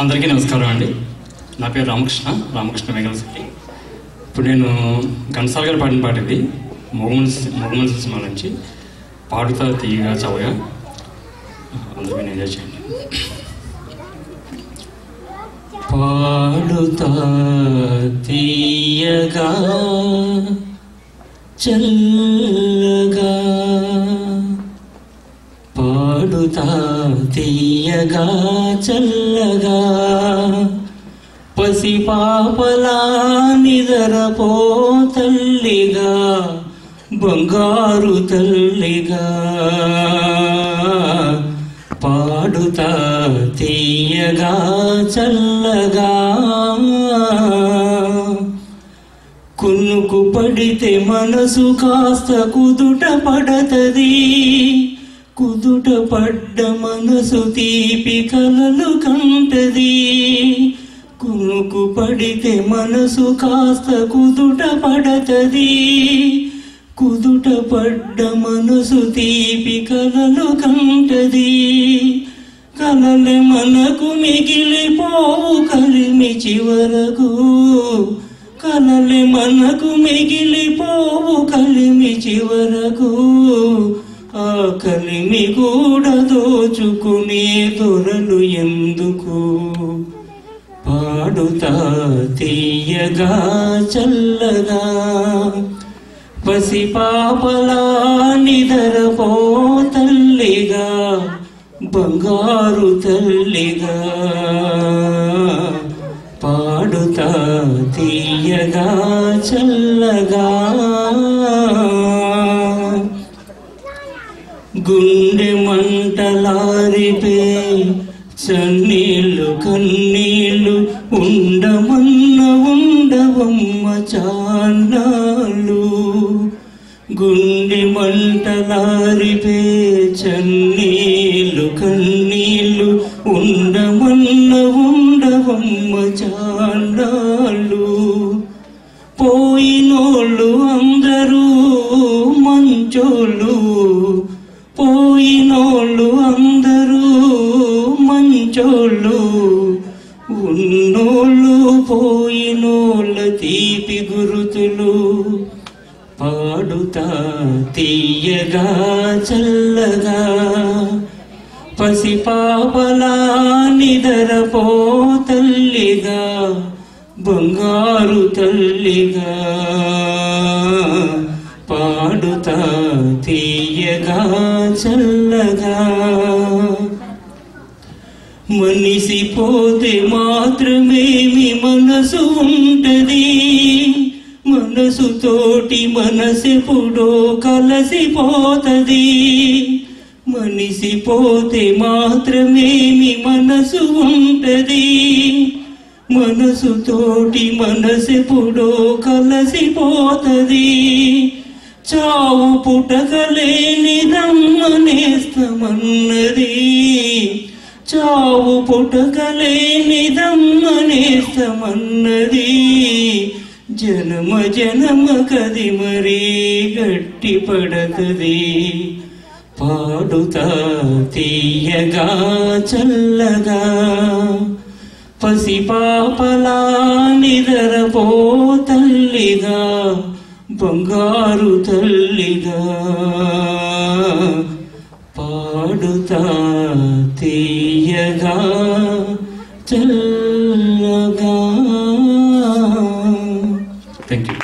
అందరికీ నమస్కారం అండి. నా పేరు రామకృష్ణ మేఘలశెట్టి. ఇప్పుడు నేను ఘంటసాల గారు పాడిన పాట ఇది మొగమనసు సినిమా నుంచి పాడుతా తీయగా చవగా. అందరూ ఎంజాయ్ చేయండి. పాడుతా తీయగా చల్లగా, పాడుతా తీయగా చల్లగా, పసిపాపలా నిదరపో తల్లిగా, బంగారు తల్లిగా. పాడుతా తీయగా చల్లగా, కునుకు పడితే మనసు కాస్త కుదుట పడతది, కుదుట పడ్డ మనసు తీపి కలలు కంటది. కునుకు పడితే మనసు కాస్త కుదుట పడతది, కుదుట పడ్డ మనసు తీపి కలలు కంటది. కలలే మనకు మిగిలిపోవు కలిమి చివరకు, కలలే మనకు మిగిలిపోవు కలిమి చివరకు. ఆ కలిమి కూడా దోచుకునే దొరలు ఎందుకు. పాడుతా తీయగా చల్లగా, పసిపాపలా నిదరపో తల్లిగా, బంగారు తల్లిగా. పాడుతా తీయగా చల్లగా, గుండె మంటలారిపే చన్నీళ్ళు కన్నీళ్ళు, ఉండమన్న ఉండవమ్మ చాన్నాళ్ళు. గుండె మంటలారిపే చన్నీళ్ళు కన్నీళ్ళు, ఉండమన్న ఉండవమ్మ చాన్నాళ్ళు. పోయినోళ్ళు అందరూ మంచోళ్ళు, పోయినోళ్ళు అందరూ మంచోళ్ళు, ఉన్నోళ్ళు పోయినోళ్ళ తీపి గురుతులు. పాడుతా తీయగా చల్లగా, పసిపాపలా నిదరపో తల్లిగా, బంగారు తల్లిగా. పాడుతా తీయగా చల్లగా, మనిసిపోతే మాత్రమేమి మనసు ఉంటది, మనసుతోటి మనసెప్పుడో కలసిపోతది. మనిసిపోతే మాత్రమేమి మనసు ఉంటది, మనసుతోటి మనసెప్పుడో కలసిపోతది. చావు పుటకలేనిదమ్మనేస్తమన్నది, చావు పుటకలేనిదమ్మనేస్తమన్నది. జనమ జనమ కది మరీ గట్టి పడతది. పాడుతా తీయగా చల్లగా, పసిపాపలా నిదరపో తల్లిగా, బంగారు తల్లిగా. పాడుతా తీయగా చల్లగా. Thank you.